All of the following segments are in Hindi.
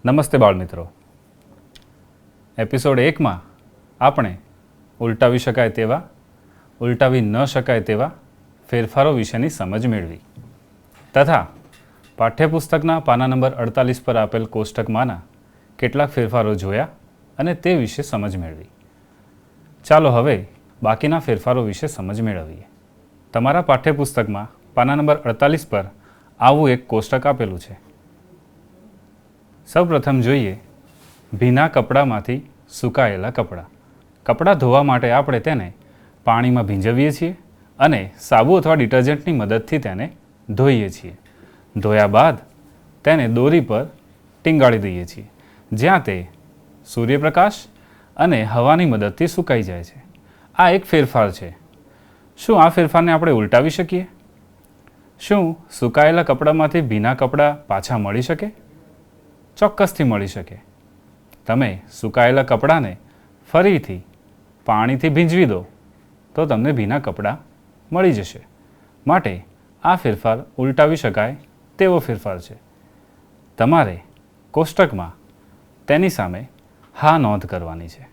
નમસ્તે બાળમિત્રો. એપિસોડ 1માં આપણે ઉલટાવી શકાય તેવા, ઉલટાવી ન શકાય તેવા ફેરફારો વિશેની સમજ મેળવી તથા પાઠ્યપુસ્તકના પાના નંબર 48 પર આપેલ કોષ્ટકમાંના કેટલાક ફેરફારો જોયા અને તે વિશે સમજ મેળવી. ચાલો હવે બાકીના ફેરફારો વિશે સમજ મેળવીએ. તમારા પાઠ્યપુસ્તકમાં પાના નંબર 48 પર આવું એક કોષ્ટક આપેલું છે. સૌપ્રથમ જોઈએ ભીના કપડામાંથી સુકાયેલા કપડાં. કપડાં ધોવા માટે આપણે તેને પાણીમાં ભીંજવીએ છીએ અને સાબુ અથવા ડિટર્જન્ટની મદદથી તેને ધોઈએ છીએ. ધોયા બાદ તેને દોરી પર ટીંગાળી દઈએ છીએ, જ્યાં તે સૂર્યપ્રકાશ અને હવાની મદદથી સુકાઈ જાય છે. આ એક ફેરફાર છે. શું આ ફેરફારને આપણે ઉલટાવી શકીએ? શું સુકાયેલા કપડામાંથી ભીના કપડાં પાછા મળી શકે? ચોક્કસથી મળી શકે. તમે સુકાયેલા કપડાને ફરીથી પાણીથી ભીંજવી દો તો તમને ભીના કપડાં મળી જશે. માટે આ ફેરફાર ઉલટાવી શકાય તેવો ફેરફાર છે. તમારે કોષ્ટકમાં તેની સામે હા નોંધ કરવાની છે.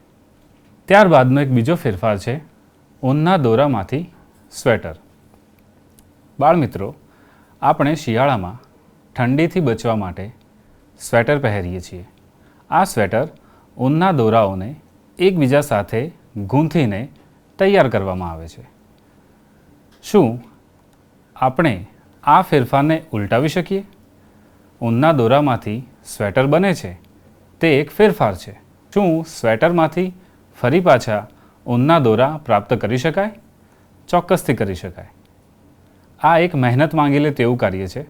ત્યારબાદનો એક બીજો ફેરફાર છે ઊનના દોરામાંથી સ્વેટર. બાળમિત્રો, આપણે શિયાળામાં ઠંડીથી બચવા માટે સ્વેટર પહેરીએ છીએ. આ સ્વેટર ઊનના દોરાઓને એકબીજા સાથે ગૂંથીને તૈયાર કરવામાં આવે છે. શું આપણે આ ફેરફારને ઉલટાવી શકીએ? ઊનના દોરામાંથી સ્વેટર બને છે તે એક ફેરફાર છે. શું સ્વેટરમાંથી ફરી પાછા ઊનના દોરા પ્રાપ્ત કરી શકાય? ચોક્કસથી કરી શકાય. આ એક મહેનત માંગી લે તેવું કાર્ય છે,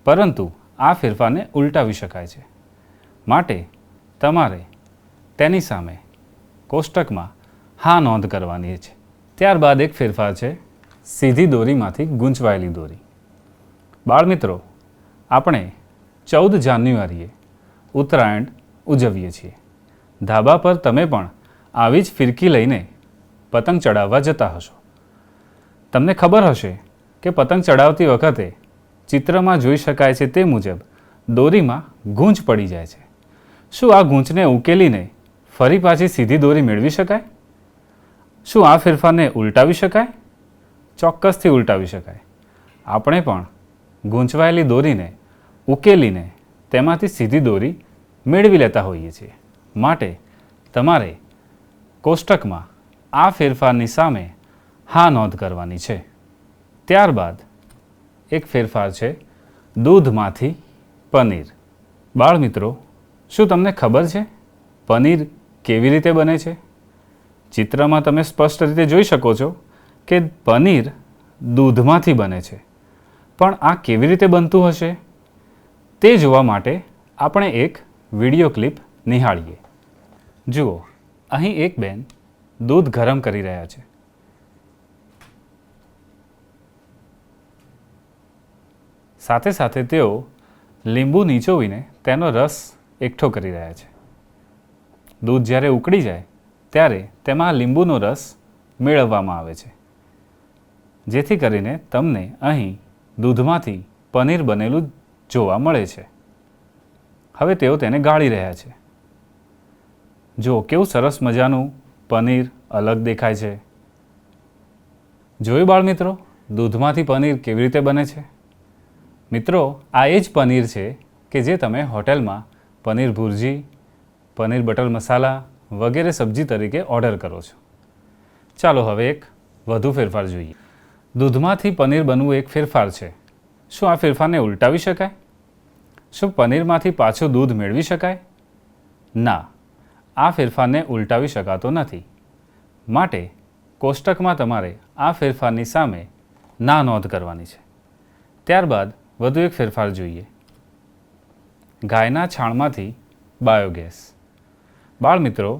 પરંતુ આ ફેરફારને ઉલટાવી શકાય છે. માટે તમારે તેની સામે કોષ્ટકમાં હા નોંધ કરવાની છે. ત્યારબાદ એક ફેરફાર છે સીધી દોરીમાંથી ગૂંચવાયેલી દોરી. બાળમિત્રો, આપણે 14 જાન્યુઆરીએ ઉત્તરાયણ ઉજવીએ છીએ. ધાબા પર તમે પણ આવી જ ફિરકી લઈને પતંગ ચડાવવા જતા હશો. તમને ખબર હશે કે પતંગ ચડાવતી વખતે ચિત્રમાં જોઈ શકાય છે તે મુજબ દોરીમાં ગૂંચ પડી જાય છે. શું આ ગૂંચને ઉકેલીને ફરી પાછી સીધી દોરી મેળવી શકાય? શું આ ફેરફારને ઉલટાવી શકાય? ચોક્કસથી ઉલટાવી શકાય. આપણે પણ ગૂંચવાયેલી દોરીને ઉકેલીને તેમાંથી સીધી દોરી મેળવી લેતા હોઈએ છીએ. માટે તમારે કોષ્ટકમાં આ ફેરફારની સામે હા નોંધ કરવાની છે. ત્યારબાદ એક ફેરફાર છે દૂધમાંથી પનીર. બાળમિત્રો, શું તમને ખબર છે પનીર કેવી રીતે બને છે? ચિત્રમાં તમે સ્પષ્ટ રીતે જોઈ શકો છો કે પનીર દૂધમાંથી બને છે. પણ આ કેવી રીતે બનતું હશે તે જોવા માટે આપણે એક વિડીયો ક્લિપ નિહાળીએ. જુઓ, અહીં એક બેન દૂધ ગરમ કરી રહ્યા છે. સાથે સાથે તેઓ લીંબુ નીચોવીને તેનો રસ એકઠો કરી રહ્યા છે. દૂધ જ્યારે ઉકળી જાય ત્યારે તેમાં લીંબુનો રસ મેળવવામાં આવે છે, જેથી કરીને તમને અહીં દૂધમાંથી પનીર બનેલું જોવા મળે છે. હવે તેઓ તેને ગાળી રહ્યા છે. જો કેવું સરસ મજાનું પનીર અલગ દેખાય છે. જોયું બાળમિત્રો, દૂધમાંથી પનીર કેવી રીતે બને છે? મિત્રો, આ એ જ પનીર છે કે જે તમે હોટેલમાં પનીર ભુરજી, પનીર બટર મસાલા વગેરે સબ્જી તરીકે ઓર્ડર કરો છો. ચાલો હવે એક વધુ ફેરફાર જોઈએ. દૂધમાંથી પનીર બનવું એક ફેરફાર છે. શું આ ફેરફારને ઉલટાવી શકાય? શું પનીરમાંથી પાછું દૂધ મેળવી શકાય? ના, આ ફેરફારને ઉલટાવી શકાતો નથી. માટે કોષ્ટકમાં તમારે આ ફેરફારની સામે ના નોંધ કરવાની છે. ત્યારબાદ વધુ એક ફેરફાર જોઈએ. ગાયના છાણમાંથી બાયોગેસ. બાળમિત્રો,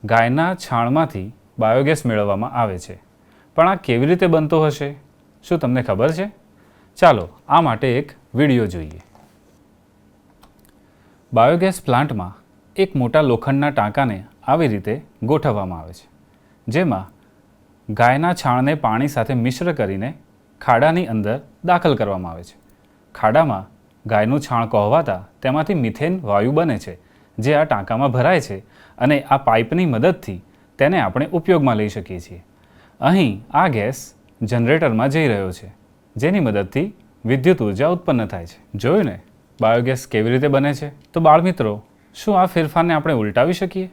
ગાયના છાણમાંથી બાયોગેસ મેળવવામાં આવે છે. પણ આ કેવી રીતે બનતો હશે? શું તમને ખબર છે? ચાલો આ માટે એક વિડીયો જોઈએ. બાયોગેસ પ્લાન્ટમાં એક મોટા લોખંડના ટાંકાને આવી રીતે ગોઠવવામાં આવે છે, જેમાં ગાયના છાણને પાણી સાથે મિશ્ર કરીને ખાડાની અંદર દાખલ કરવામાં આવે છે. ખાડામાં ગાયનું છાણ કહોવાતા તેમાંથી મિથેન વાયુ બને છે, જે આ ટાંકામાં ભરાય છે અને આ પાઇપની મદદથી તેને આપણે ઉપયોગમાં લઈ શકીએ છીએ. અહીં આ ગેસ જનરેટરમાં જઈ રહ્યો છે, જેની મદદથી વિદ્યુત ઉર્જા ઉત્પન્ન થાય છે. જોયું ને બાયોગેસ કેવી રીતે બને છે? તો બાળમિત્રો, શું આ ફેરફારને આપણે ઉલટાવી શકીએ?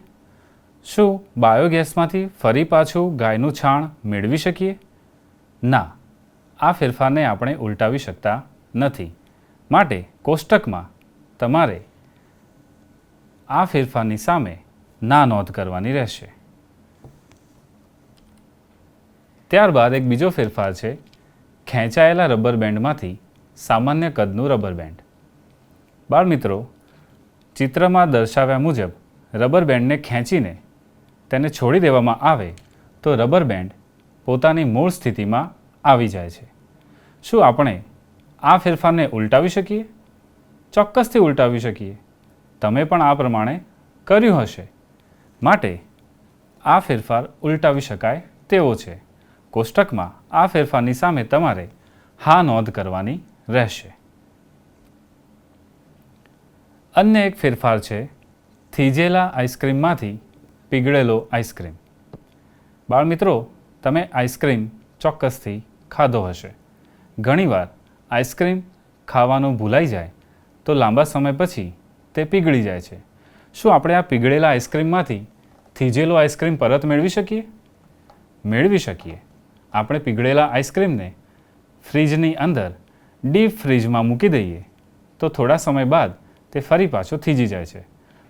શું બાયોગેસમાંથી ફરી પાછું ગાયનું છાણ મેળવી શકીએ? ના, આ ફેરફારને આપણે ઉલટાવી શકતા નથી. માટે કોષ્ટકમાં તમારે આ ફેરફારની સામે ના નોંધ કરવાની રહેશે. ત્યારબાદ એક બીજો ફેરફાર છે ખેંચાયેલા રબર બેન્ડમાંથી સામાન્ય કદનું રબર બેન્ડ. બાળમિત્રો, ચિત્રમાં દર્શાવ્યા મુજબ રબર બેન્ડને ખેંચીને તેને છોડી દેવામાં આવે તો રબર બેન્ડ પોતાની મૂળ સ્થિતિમાં આવી જાય છે. શું આપણે આ ફેરફારને ઉલટાવી શકીએ? ચોક્કસથી ઉલટાવી શકીએ. તમે પણ આ પ્રમાણે કર્યું હશે. માટે આ ફેરફાર ઉલટાવી શકાય તેવો છે. કોષ્ટકમાં આ ફેરફારની સામે તમારે હા નોંધ કરવાની રહેશે. અન્ય એક ફેરફાર છે થીજેલા આઈસ્ક્રીમમાંથી પીગળેલો આઈસ્ક્રીમ. બાળમિત્રો, તમે આઈસ્ક્રીમ ચોક્કસથી ખાધો હશે. ઘણીવાર આઈસ્ક્રીમ ખાવાનું ભૂલાઈ જાય તો લાંબા સમય પછી તે પીગળી જાય છે. શું આપણે આ પીગળેલા આઈસ્ક્રીમમાંથી થીજેલો આઈસ્ક્રીમ પરત મેળવી શકીએ? મેળવી શકીએ. આપણે પીગળેલા આઈસ્ક્રીમને ફ્રીજની અંદર ડીપ ફ્રીજમાં મૂકી દઈએ તો થોડા સમય બાદ તે ફરી પાછો થીજી જાય છે.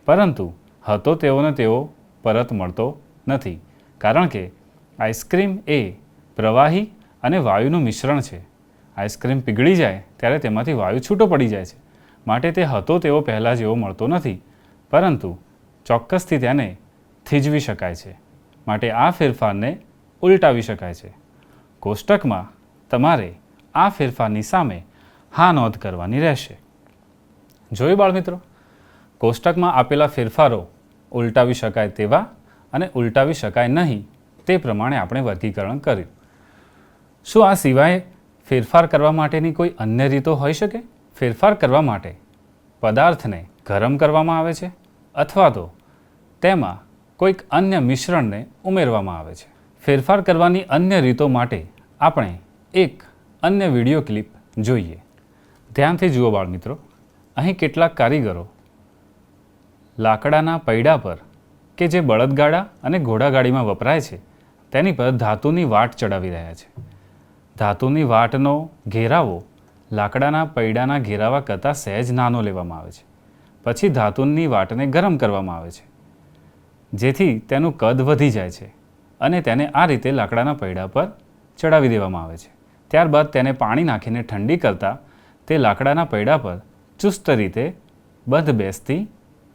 પરંતુ હતો તેઓને તેઓ પરત મળતો નથી, કારણ કે આઈસ્ક્રીમ એ પ્રવાહી અને વાયુનું મિશ્રણ છે. આઈસ્ક્રીમ પીગળી જાય ત્યારે તેમાંથી વાયુ છૂટો પડી જાય છે. માટે તે હતો તેવો પહેલાં જેવો મળતો નથી, પરંતુ ચોક્કસથી તેને થીજવી શકાય છે. માટે આ ફેરફારને ઉલટાવી શકાય છે. કોષ્ટકમાં તમારે આ ફેરફારની સામે હા નોંધ કરવાની રહેશે. જોયું બાળમિત્રો? કોષ્ટકમાં આપેલા ફેરફારો ઉલટાવી શકાય તેવા અને ઉલટાવી શકાય નહીં તે પ્રમાણે આપણે વર્ગીકરણ કર્યું. શું આ સિવાય ફેરફાર કરવા માટેની કોઈ અન્ય રીતો હોઈ શકે? ફેરફાર કરવા માટે પદાર્થને ગરમ કરવામાં આવે છે અથવા તો તેમાં કોઈક અન્ય મિશ્રણને ઉમેરવામાં આવે છે. ફેરફાર કરવાની અન્ય રીતો માટે આપણે એક અન્ય વિડીયો ક્લિપ જોઈએ. ધ્યાનથી જુઓ બાળમિત્રો. અહીં કેટલાક કારીગરો લાકડાના પૈડા પર કે જે બળદગાડા અને ઘોડાગાડીમાં વપરાય છે તેની પર ધાતુની વાટ ચડાવી રહ્યા છે. ધાતુની વાટનો ઘેરાવો લાકડાના પૈડાના ઘેરાવા કરતાં સહેજ નાનો લેવામાં આવે છે. પછી ધાતુની વાટને ગરમ કરવામાં આવે છે, જેથી તેનું કદ વધી જાય છે અને તેને આ રીતે લાકડાના પૈડા પર ચડાવી દેવામાં આવે છે. ત્યારબાદ તેને પાણી નાખીને ઠંડી કરતાં તે લાકડાના પૈડા પર ચુસ્ત રીતે બંધ બેસતી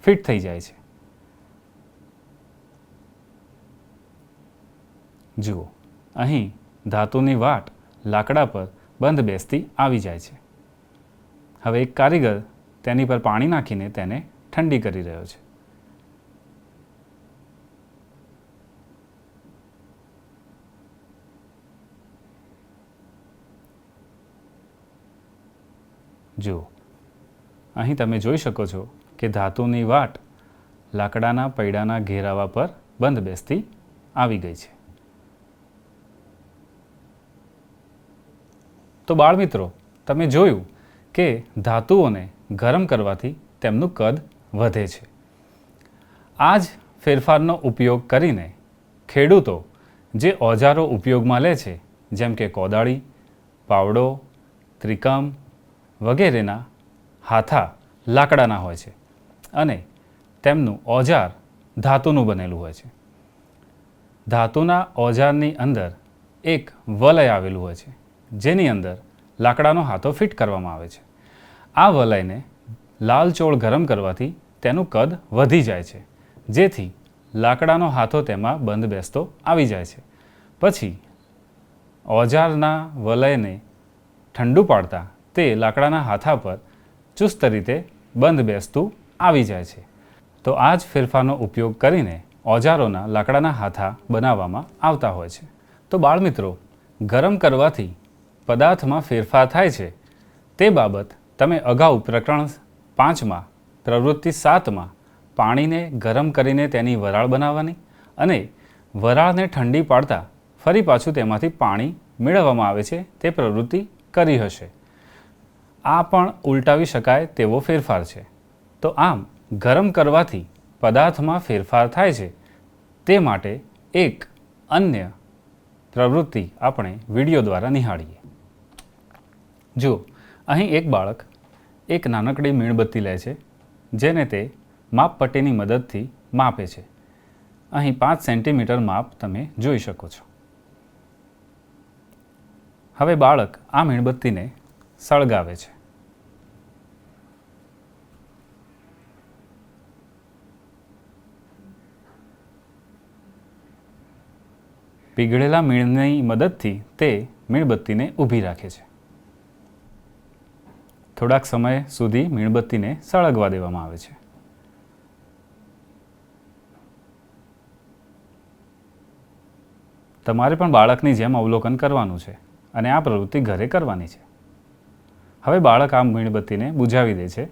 ફિટ થઈ જાય છે. જુઓ, અહીં ધાતુની વાટ લાકડા પર બંધ બેસતી આવી જાય છે. હવે એક કારીગર તેની પર પાણી નાખીને તેને ઠંડી કરી રહ્યો છે. જુઓ, અહીં તમે જોઈ શકો છો કે ધાતુની વાટ લાકડાના પૈડાના ઘેરાવા પર બંધ બેસતી આવી ગઈ છે. તો બાળમિત્રો, તમે જોયું કે ધાતુઓને ગરમ કરવાથી તેમનું કદ વધે છે. આ જ ફેરફારનો ઉપયોગ કરીને ખેડૂતો જે ઓજારો ઉપયોગમાં લે છે, જેમ કે કોદાળી, પાવડો, ત્રિકમ વગેરેના હાથા લાકડાના હોય છે અને તેમનું ઓજાર ધાતુનું બનેલું હોય છે. ધાતુના ઓજારની અંદર એક વલય આવેલું હોય છે, જેની અંદર લાકડાનો હાથો ફિટ કરવામાં આવે છે. આ વલયને લાલચોળ ગરમ કરવાથી તેનું કદ વધી જાય છે, જેથી લાકડાનો હાથો તેમાં બંધ બેસતો આવી જાય છે. પછી ઓજારના વલયને ઠંડુ પાડતા તે લાકડાના હાથા પર ચુસ્ત રીતે બંધ બેસતું આવી જાય છે. તો આ જ ફેરફારનો ઉપયોગ કરીને ઓજારોના લાકડાના હાથા બનાવવામાં આવતા હોય છે. તો બાળમિત્રો, ગરમ કરવાથી પદાર્થમાં ફેરફાર થાય છે તે બાબત તમે અગાઉ પ્રકરણ 5માં પ્રવૃત્તિ 7માં પાણીને ગરમ કરીને તેની વરાળ બનાવવાની અને વરાળને ઠંડી પાડતા ફરી પાછું તેમાંથી પાણી મેળવવામાં આવે છે તે પ્રવૃત્તિ કરી હશે. આ પણ ઉલટાવી શકાય તેવો ફેરફાર છે. તો આમ ગરમ કરવાથી પદાર્થમાં ફેરફાર થાય છે તે માટે એક અન્ય પ્રવૃત્તિ આપણે વિડીયો દ્વારા નિહાળીએ. જુઓ, અહીં એક બાળક એક નાનકડી મીણબત્તી લે છે જેને તે માપપટ્ટીની મદદથી માપે છે. અહીં 5 સેન્ટીમીટર માપ તમે જોઈ શકો છો. હવે બાળક આ મીણબત્તીને સળગાવે છે. પીગળેલા મીણની મદદથી તે મીણબત્તીને ઊભી રાખે છે. થોડાક સમય સુધી મીણબત્તીને સળગવા દેવામાં આવે છે. તમારે પણ બાળકની જેમ અવલોકન કરવાનું છે અને આ પ્રવૃત્તિ ઘરે કરવાની છે. હવે બાળક આ મીણબત્તીને બુઝાવી દે છે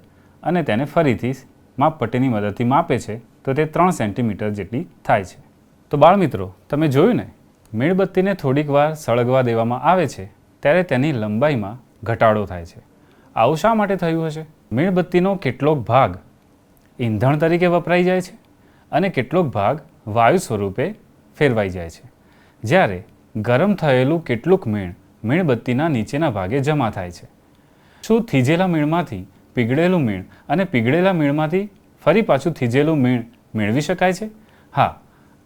અને તેને ફરીથી માપપટ્ટીની મદદથી માપે છે તો તે 3 સેન્ટીમીટર જેટલી થાય છે. તો બાળમિત્રો, તમે જોયું ને, મીણબત્તીને થોડીક વાર સળગવા દેવામાં આવે છે ત્યારે તેની લંબાઈમાં ઘટાડો થાય છે. આવું શા માટે થયું હશે? મીણબત્તીનો કેટલોક ભાગ ઈંધણ તરીકે વપરાઈ જાય છે અને કેટલોક ભાગ વાયુ સ્વરૂપે ફેરવાઈ જાય છે. જ્યારે ગરમ થયેલું કેટલુંક મીણ મીણબત્તીના નીચેના ભાગે જમા થાય છે. શું થીજેલા મીણમાંથી પીગળેલું મીણ અને પીગળેલા મીણમાંથી ફરી પાછું થીજેલું મીણ મેળવી શકાય છે? હા,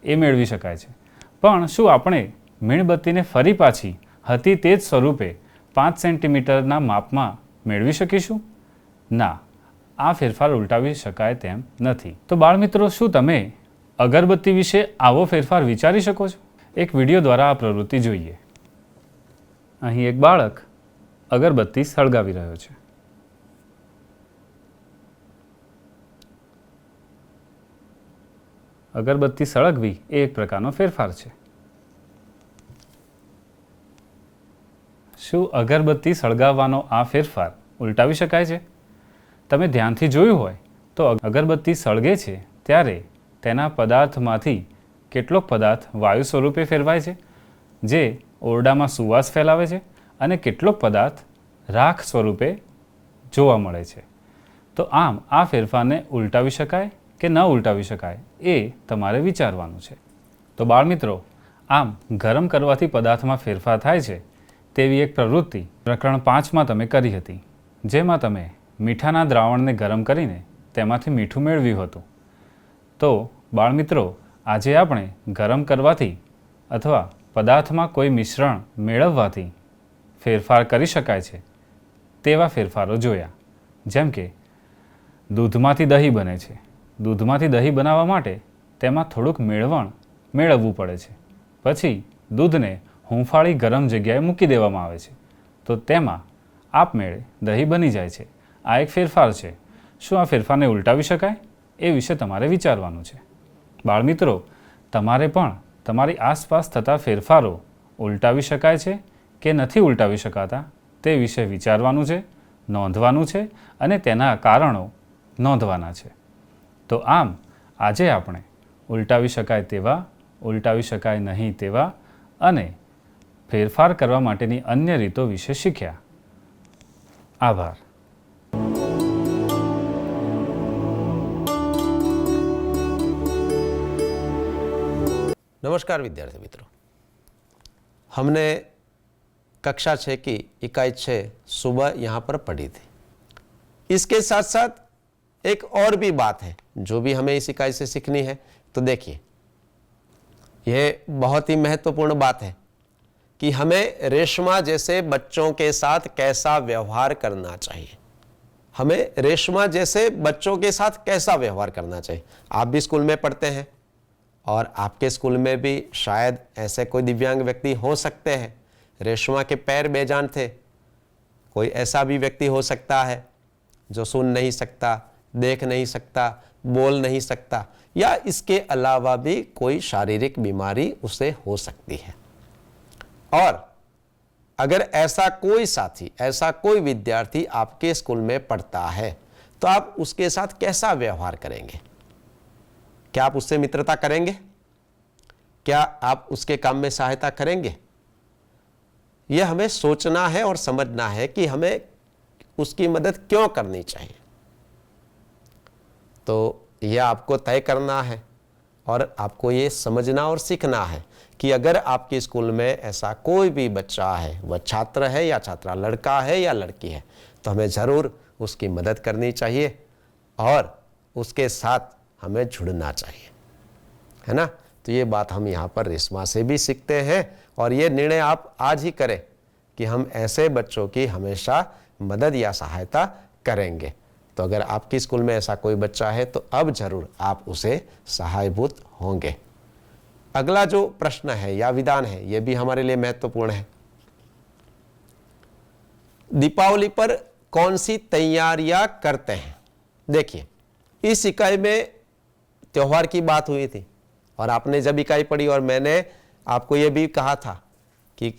એ મેળવી શકાય છે. પણ શું આપણે મીણબત્તીને ફરી પાછી હતી તે જ સ્વરૂપે 5 સેન્ટીમીટરના માપમાં મેળવી શકીશું? ના, આ ફેરફાર ઉલટાવી શકાય તેમ નથી. તો બાળમિત્રો, શું તમે અગરબત્તી વિશે આવો ફેરફાર વિચારી શકો છો? એક વિડીયો દ્વારા આ પ્રવૃત્તિ જોઈએ. અહીં એક બાળક અગરબત્તી સળગાવી રહ્યો છે. અગરબત્તી સળગવી એ એક પ્રકારનો ફેરફાર છે. શું અગરબત્તી સળગાવવાનો આ ફેરફાર ઉલટાવી શકાય છે? તમે ધ્યાનથી જોયું હોય તો અગરબત્તી સળગે છે ત્યારે તેના પદાર્થમાંથી કેટલોક પદાર્થ વાયુ સ્વરૂપે ફેરવાય છે જે ઓરડામાં સુવાસ ફેલાવે છે અને કેટલોક પદાર્થ રાખ સ્વરૂપે જોવા મળે છે. તો આમ આ ફેરફારને ઉલટાવી શકાય કે ન ઉલટાવી શકાય એ તમારે વિચારવાનું છે. તો બાળમિત્રો, આમ ગરમ કરવાથી પદાર્થમાં ફેરફાર થાય છે તેવી એક પ્રવૃત્તિ પ્રકરણ 5માં તમે કરી હતી, જેમાં તમે મીઠાના દ્રાવણને ગરમ કરીને તેમાંથી મીઠું મેળવ્યું હતું. તો બાળમિત્રો, આજે આપણે ગરમ કરવાથી અથવા પદાર્થમાં કોઈ મિશ્રણ મેળવવાથી ફેરફાર કરી શકાય છે તેવા ફેરફારો જોયા. જેમ કે દૂધમાંથી દહીં બને છે. દૂધમાંથી દહીં બનાવવા માટે તેમાં થોડુંક મેળવવું પડે છે. પછી દૂધને હૂંફાળી ગરમ જગ્યાએ મૂકી દેવામાં આવે છે તો તેમાં આપમેળે દહીં બની જાય છે. આ એક ફેરફાર છે. શું આ ફેરફારને ઉલટાવી શકાય? એ વિશે તમારે વિચારવાનું છે. બાળમિત્રો, તમારે પણ તમારી આસપાસ થતા ફેરફારો ઉલટાવી શકાય છે કે નથી ઉલટાવી શકાતા તે વિશે વિચારવાનું છે, નોંધવાનું છે અને તેના કારણો નોંધવાના છે. તો આમ આજે આપણે ઉલટાવી શકાય તેવા, ઉલટાવી શકાય નહીં તેવા અને ફેરફાર કરવા માટેની અન્ય રીતો વિશે શીખ્યા. આભાર. नमस्कार विद्यार्थी मित्रों, हमने कक्षा 6 की इकाई 6 सुबह यहाँ पर पढ़ी थी. इसके साथ साथ एक और भी बात है जो भी हमें इस इकाई से सीखनी है. तो देखिए, यह बहुत ही महत्वपूर्ण बात है कि हमें रेशमा जैसे बच्चों के साथ कैसा व्यवहार करना चाहिए. हमें रेशमा जैसे बच्चों के साथ कैसा व्यवहार करना चाहिए. आप भी स्कूल में पढ़ते हैं और आपके स्कूल में भी शायद ऐसे कोई दिव्यांग व्यक्ति हो सकते हैं. रेशमा के पैर बेजान थे. कोई ऐसा भी व्यक्ति हो सकता है जो सुन नहीं सकता, देख नहीं सकता, बोल नहीं सकता, या इसके अलावा भी कोई शारीरिक बीमारी उसे हो सकती है. और अगर ऐसा कोई साथी, ऐसा कोई विद्यार्थी आपके स्कूल में पढ़ता है तो आप उसके साथ कैसा व्यवहार करेंगे? क्या आप उससे मित्रता करेंगे? क्या आप उसके काम में सहायता करेंगे? यह हमें सोचना है और समझना है कि हमें उसकी मदद क्यों करनी चाहिए। तो यह आपको तय करना है और आपको ये समझना और सीखना है कि अगर आपके स्कूल में ऐसा कोई भी बच्चा है, वह छात्र है या छात्रा, लड़का है या लड़की है, तो हमें ज़रूर उसकी मदद करनी चाहिए और उसके साथ हमें जुड़ना चाहिए, है ना। तो ये बात हम यहाँ पर रेशमा से भी सीखते हैं और ये निर्णय आप आज ही करें कि हम ऐसे बच्चों की हमेशा मदद या सहायता करेंगे। तो अगर आपके स्कूल में ऐसा कोई बच्चा है तो अब जरूर आप उसे सहायभूत होंगे। अगला जो प्रश्न है या विधान है, यह भी हमारे लिए महत्वपूर्ण है। दीपावली पर कौन सी तैयारियां करते हैं? देखिए, इस इकाई में त्योहार की बात हुई थी और आपने जब इकाई पढ़ी और मैंने आपको यह भी कहा था कि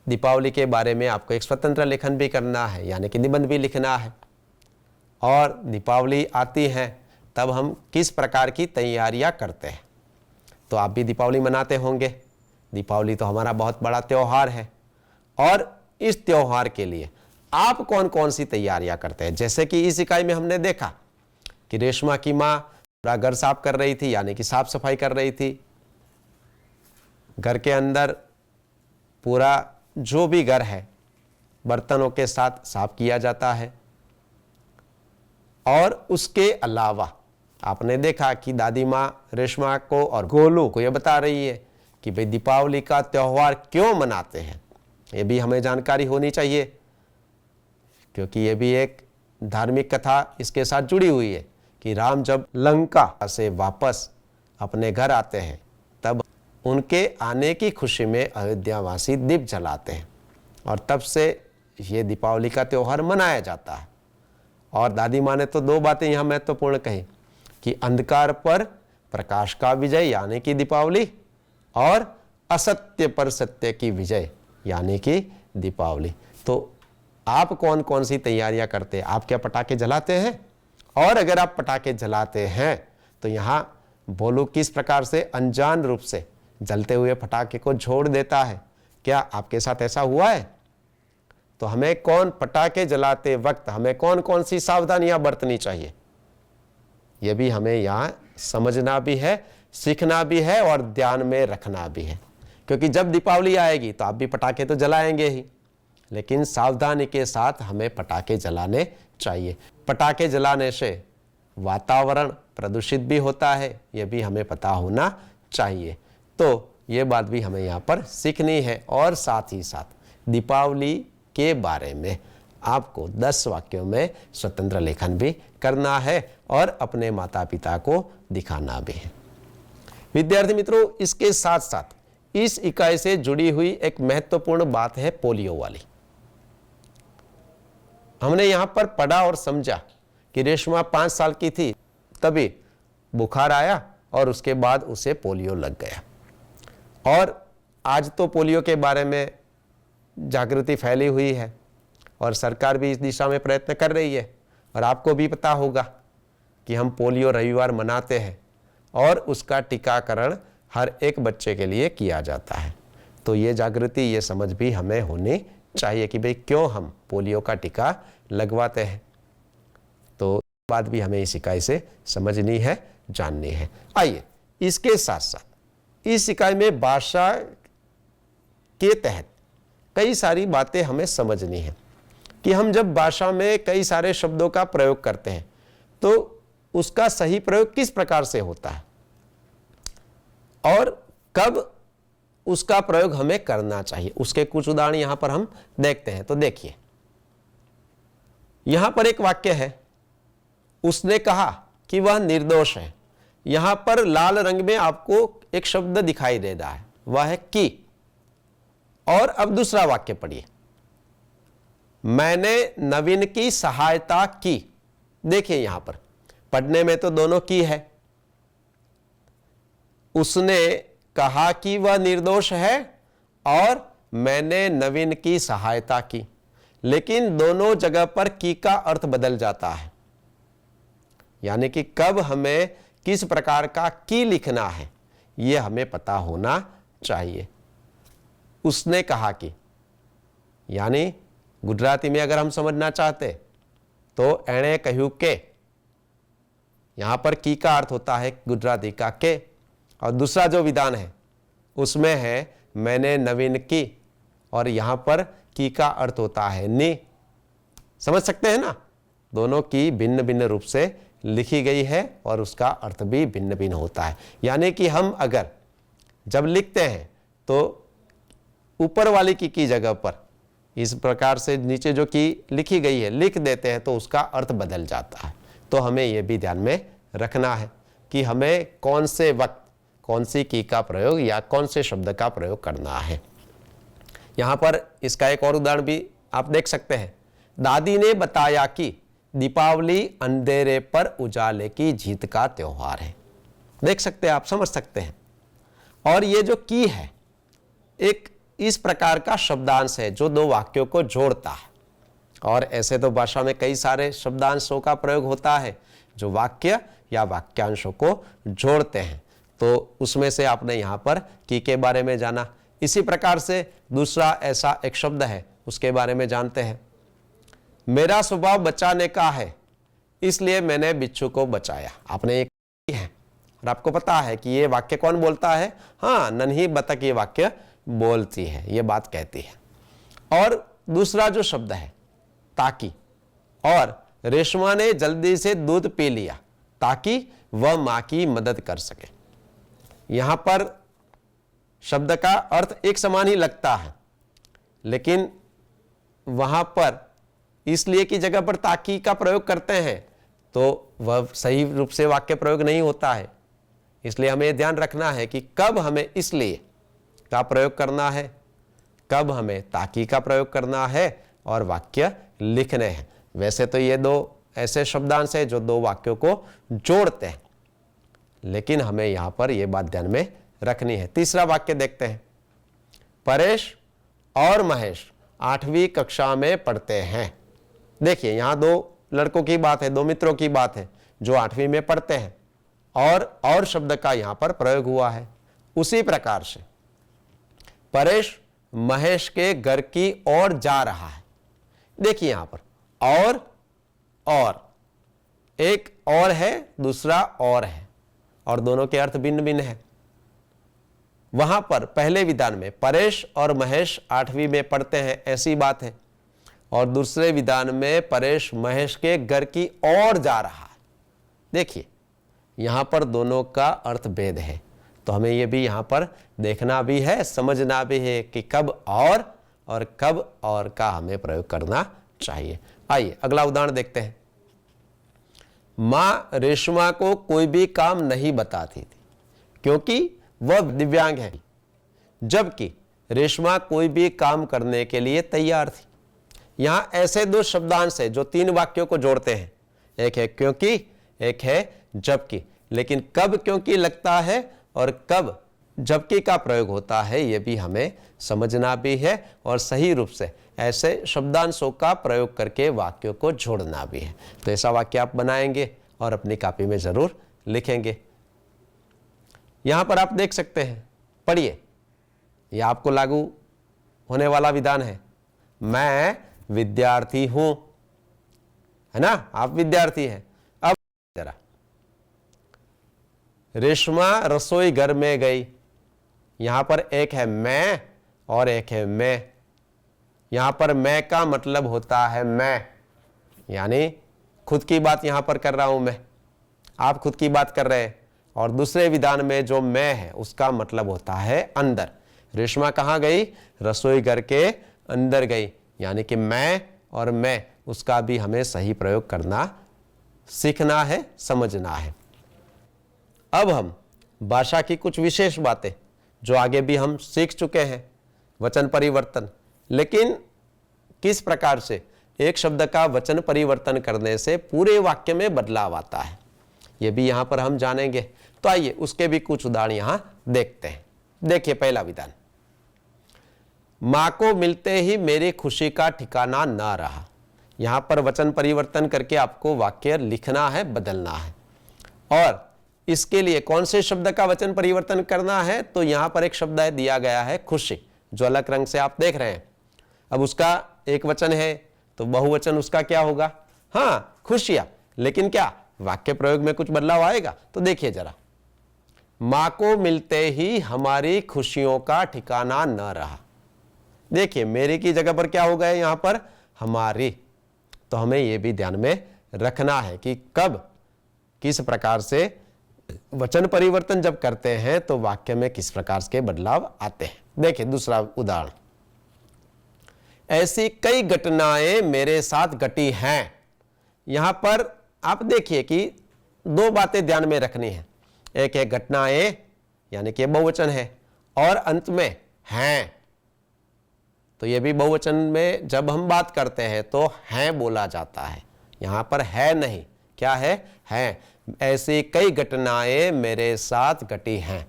दीपावली के बारे में आपको एक स्वतंत्र लेखन भी करना है, यानी कि निबंध भी लिखना है। और दीपावली आती है तब हम किस प्रकार की तैयारियां करते हैं। तो आप भी दीपावली मनाते होंगे। दीपावली तो हमारा बहुत बड़ा त्यौहार है और इस त्यौहार के लिए आप कौन कौन सी तैयारियां करते हैं? जैसे कि इस इकाई में हमने देखा कि रेशमा की माँ पूरा घर साफ कर रही थी, यानी कि साफ सफाई कर रही थी। घर के अंदर पूरा जो भी घर है बर्तनों के साथ साफ किया जाता है। और उसके अलावा आपने देखा कि दादी माँ रेशमा को और गोलू को यह बता रही है कि भाई दीपावली का त्यौहार क्यों मनाते हैं। ये भी हमें जानकारी होनी चाहिए क्योंकि ये भी एक धार्मिक कथा इसके साथ जुड़ी हुई है कि राम जब लंका से वापस अपने घर आते हैं तब उनके आने की खुशी में अयोध्यावासी दीप जलाते हैं और तब से ये दीपावली का त्यौहार मनाया जाता है। और दादी माँ ने तो दो बातें यहाँ महत्वपूर्ण कही कि अंधकार पर प्रकाश का विजय यानी कि दीपावली और असत्य पर सत्य की विजय यानी कि दीपावली। तो आप कौन कौन सी तैयारियां करते हैं? आप क्या पटाखे जलाते हैं? और अगर आप पटाखे जलाते हैं तो यहाँ बोलू किस प्रकार से अनजान रूप से जलते हुए पटाखे को छोड़ देता है। क्या आपके साथ ऐसा हुआ है? तो हमें पटाखे जलाते वक्त हमें कौन कौन सी सावधानियां बरतनी चाहिए, यह भी हमें यहाँ समझना भी है, सीखना भी है और ध्यान में रखना भी है। क्योंकि जब दीपावली आएगी तो आप भी पटाखे तो जलाएंगे ही, लेकिन सावधानी के साथ हमें पटाखे जलाने चाहिए। पटाखे जलाने से वातावरण प्रदूषित भी होता है, यह भी हमें पता होना चाहिए। तो ये बात भी हमें यहाँ पर सीखनी है और साथ ही साथ दीपावली के बारे में आपको 10 वाक्यों में स्वतंत्र लेखन भी करना है और अपने माता पिता को दिखाना भी है। विद्यार्थी मित्रों, इसके साथ साथ इस इकाई से जुड़ी हुई एक महत्वपूर्ण बात है पोलियो वाली। हमने यहां पर पढ़ा और समझा कि रेशमा 5 साल की थी तभी बुखार आया और उसके बाद उसे पोलियो लग गया। और आज तो पोलियो के बारे में जागृति फैली हुई है और सरकार भी इस दिशा में प्रयत्न कर रही है। और आपको भी पता होगा कि हम पोलियो रविवार मनाते हैं और उसका टीकाकरण हर एक बच्चे के लिए किया जाता है। तो ये जागृति, ये समझ भी हमें होनी चाहिए कि भाई क्यों हम पोलियो का टीका लगवाते हैं। तो बात भी हमें इस इकाई से समझनी है, जाननी है। आइए, इसके साथ साथ इस इकाई में भाषा के तहत कई सारी बातें हमें समझनी है कि हम जब भाषा में कई सारे शब्दों का प्रयोग करते हैं तो उसका सही प्रयोग किस प्रकार से होता है और कब उसका प्रयोग हमें करना चाहिए। उसके कुछ उदाहरण यहां पर हम देखते हैं। तो देखिए, यहां पर एक वाक्य है, उसने कहा कि वह निर्दोष है। यहां पर लाल रंग में आपको एक शब्द दिखाई दे रहा है, वह है कि। और अब दूसरा वाक्य पढ़िए, मैंने नवीन की सहायता की। देखिए यहां पर पढ़ने में तो दोनों की है। उसने कहा कि वह निर्दोष है और मैंने नवीन की सहायता की, लेकिन दोनों जगह पर की का अर्थ बदल जाता है। यानी कि कब हमें किस प्रकार का की लिखना है यह हमें पता होना चाहिए। उसने कहा कि, यानी गुजराती में अगर हम समझना चाहते तो एणे कहूं के, यहां पर की का अर्थ होता है गुजराती का के, और दूसरा जो विधान है उसमें है मैंने नवीन की, और यहां पर की का अर्थ होता है नी। समझ सकते हैं ना, दोनों की भिन्न भिन्न रूप से लिखी गई है और उसका अर्थ भी भिन्न भिन्न होता है। यानी कि हम अगर जब लिखते हैं तो ऊपर वाली की जगह पर इस प्रकार से नीचे जो की लिखी गई है लिख देते हैं तो उसका अर्थ बदल जाता है। तो हमें यह भी ध्यान में रखना है कि हमें कौन से वक्त कौन सी की का प्रयोग या कौन से शब्द का प्रयोग करना है। यहां पर इसका एक और उदाहरण भी आप देख सकते हैं। दादी ने बताया कि दीपावली अंधेरे पर उजाले की जीत का त्योहार है। देख सकते हैं आप, समझ सकते हैं। और ये जो की है एक इस प्रकार का शब्दांश है जो दो वाक्यों को जोड़ता है। और ऐसे तो भाषा में कई सारे शब्दांशों का प्रयोग होता है जो वाक्य या वाक्यांशों को जोड़ते हैं। तो उसमें से आपने यहां पर की के बारे में जाना। इसी प्रकार से दूसरा ऐसा एक शब्द है, उसके बारे में जानते हैं। मेरा स्वभाव बचाने का है, इसलिए मैंने बिच्छू को बचाया। आपने एक है और आपको पता है कि ये वाक्य कौन बोलता है? हाँ, नन्ही बतख ये वाक्य बोलती है, ये बात कहती है। और दूसरा जो शब्द है ताकि, और रेशमा ने जल्दी से दूध पी लिया ताकि वह मां की मदद कर सके। यहां पर शब्द का अर्थ एक समान ही लगता है, लेकिन वहां पर इसलिए की जगह पर ताकि का प्रयोग करते हैं तो वह सही रूप से वाक्य प्रयोग नहीं होता है। इसलिए हमें ध्यान रखना है कि कब हमें इसलिए का प्रयोग करना है, कब हमें ताकि का प्रयोग करना है और वाक्य लिखने हैं। वैसे तो ये दो ऐसे शब्दांश हैं जो दो वाक्यों को जोड़ते हैं, लेकिन हमें यहां पर यह बात ध्यान में रखनी है। तीसरा वाक्य देखते हैं। परेश और महेश 8वीं कक्षा में पढ़ते हैं। देखिए यहां दो लड़कों की बात है, दो मित्रों की बात है जो 8वीं में पढ़ते हैं, और शब्द का यहां पर प्रयोग हुआ है। उसी प्रकार से परेश महेश के घर की ओर जा रहा है। देखिए यहां पर और एक और है, दूसरा और है, और दोनों के अर्थ भिन्न भिन्न है। वहां पर पहले विधान में परेश और महेश 8वीं में पढ़ते हैं ऐसी बात है, और दूसरे विधान में परेश महेश के घर की ओर जा रहा है। देखिए यहां पर दोनों का अर्थ भेद है, तो हमें यह भी यहां पर देखना भी है, समझना भी है कि कब और कब और का हमें प्रयोग करना चाहिए। आइए अगला उदाहरण देखते हैं। मां रेशमा को कोई भी काम नहीं बताती थी क्योंकि वह दिव्यांग है, जबकि रेशमा कोई भी काम करने के लिए तैयार थी। यहां ऐसे दो शब्दांश है जो तीन वाक्यों को जोड़ते हैं। एक है क्योंकि, एक है जबकि। लेकिन कब क्योंकि लगता है और कब जबकि का प्रयोग होता है यह भी हमें समझना भी है, और सही रूप से ऐसे शब्दांशों का प्रयोग करके वाक्यों को जोड़ना भी है। तो ऐसा वाक्य आप बनाएंगे और अपनी कॉपी में जरूर लिखेंगे। यहां पर आप देख सकते हैं, पढ़िए, यह आपको लागू होने वाला विधान है। मैं विद्यार्थी हूं, है ना, आप विद्यार्थी हैं। अब जरा, रेशमा रसोई घर में गई। यहां पर एक है मैं और एक है मैं। यहां पर मैं का मतलब होता है मैं, यानी खुद की बात यहां पर कर रहा हूं मैं, आप खुद की बात कर रहे हैं। और दूसरे विधान में जो मैं है उसका मतलब होता है अंदर। रेशमा कहां गई? रसोई घर के अंदर गई, यानी कि मैं और मैं, उसका भी हमें सही प्रयोग करना सीखना है, समझना है। अब हम भाषा की कुछ विशेष बातें जो आगे भी हम सीख चुके हैं, वचन परिवर्तन, लेकिन किस प्रकार से एक शब्द का वचन परिवर्तन करने से पूरे वाक्य में बदलाव आता है, यह भी यहां पर हम जानेंगे। तो आइए उसके भी कुछ उदाहरण यहां देखते हैं। देखिए पहला विधान, माँ को मिलते ही मेरी खुशी का ठिकाना ना रहा। यहाँ पर वचन परिवर्तन करके आपको वाक्य लिखना है, बदलना है। और इसके लिए कौन से शब्द का वचन परिवर्तन करना है, तो यहाँ पर एक शब्द है दिया गया है खुशी, जो अलग रंग से आप देख रहे हैं। अब उसका एक वचन है तो बहुवचन उसका क्या होगा? हाँ, खुशियां। लेकिन क्या वाक्य प्रयोग में कुछ बदलाव आएगा? तो देखिए जरा, माँ को मिलते ही हमारी खुशियों का ठिकाना न रहा। देखिए मेरी की जगह पर क्या हो गया यहाँ पर? हमारी। तो हमें यह भी ध्यान में रखना है कि कब किस प्रकार से वचन परिवर्तन जब करते हैं तो वाक्य में किस प्रकार के बदलाव आते हैं। देखिए दूसरा उदाहरण, ऐसी कई घटनाएं मेरे साथ घटी हैं। यहां पर आप देखिए कि दो बातें ध्यान में रखनी है। एक है घटनाएं, यानी कि बहुवचन है, और अंत में हैं। तो यह भी बहुवचन में जब हम बात करते हैं तो हैं बोला जाता है। यहां पर है नहीं, क्या है? हैं। ऐसी कई घटनाएं मेरे साथ घटी हैं।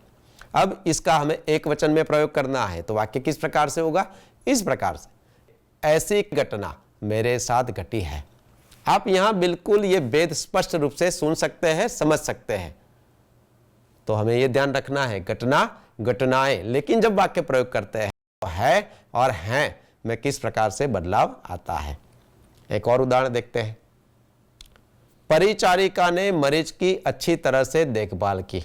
अब इसका हमें एक वचन में प्रयोग करना है तो वाक्य किस प्रकार से होगा? इस प्रकार से, ऐसी घटना मेरे साथ घटी है। आप यहां बिल्कुल ये भेद स्पष्ट रूप से सुन सकते हैं, समझ सकते हैं। तो हमें यह ध्यान रखना है, घटना, घटनाएं, लेकिन जब वाक्य प्रयोग करते हैं तो है और हैं में किस प्रकार से बदलाव आता है। एक और उदाहरण देखते हैं, परिचारिका ने मरीज की अच्छी तरह से देखभाल की।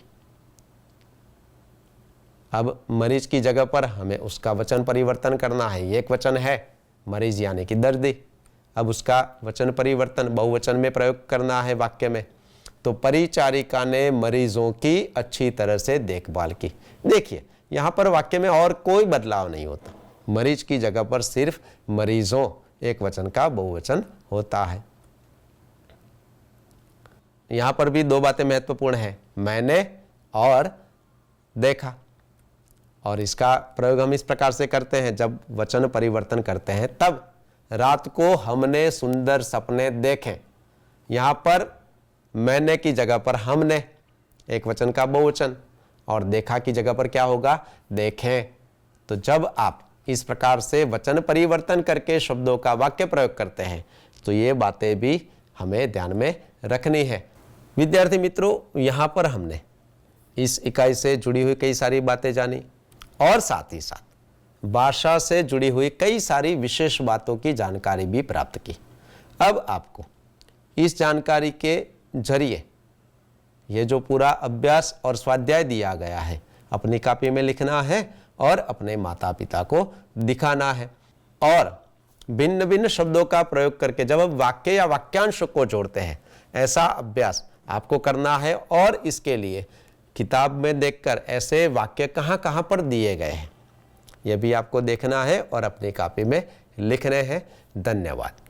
अब मरीज की जगह पर हमें उसका वचन परिवर्तन करना है। एक वचन है मरीज यानी कि दर्दी, अब उसका वचन परिवर्तन बहुवचन में प्रयोग करना है वाक्य में। तो परिचारिका ने मरीजों की अच्छी तरह से देखभाल की। देखिए यहां पर वाक्य में और कोई बदलाव नहीं होता, मरीज की जगह पर सिर्फ मरीजों एक वचन का बहुवचन होता है। यहां पर भी दो बातें महत्वपूर्ण हैं, मैंने और देखा। और इसका प्रयोग हम इस प्रकार से करते हैं, जब वचन परिवर्तन करते हैं तब रात को हमने सुंदर सपने देखे। यहां पर मैंने की जगह पर हमने, एक वचन का बहुवचन, और देखा की जगह पर क्या होगा? देखें। तो जब आप इस प्रकार से वचन परिवर्तन करके शब्दों का वाक्य प्रयोग करते हैं तो ये बातें भी हमें ध्यान में रखनी है। विद्यार्थी मित्रों, यहाँ पर हमने इस इकाई से जुड़ी हुई कई सारी बातें जानी और साथ ही साथ भाषा से जुड़ी हुई कई सारी विशेष बातों की जानकारी भी प्राप्त की। अब आपको इस जानकारी के जरिए ये जो पूरा अभ्यास और स्वाध्याय दिया गया है अपनी कॉपी में लिखना है और अपने माता पिता को दिखाना है। और भिन्न भिन्न शब्दों का प्रयोग करके जब आप वाक्य या वाक्यांश को जोड़ते हैं, ऐसा अभ्यास आपको करना है। और इसके लिए किताब में देखकर ऐसे वाक्य कहाँ कहाँ पर दिए गए हैं यह भी आपको देखना है और अपनी कॉपी में लिखने हैं। धन्यवाद।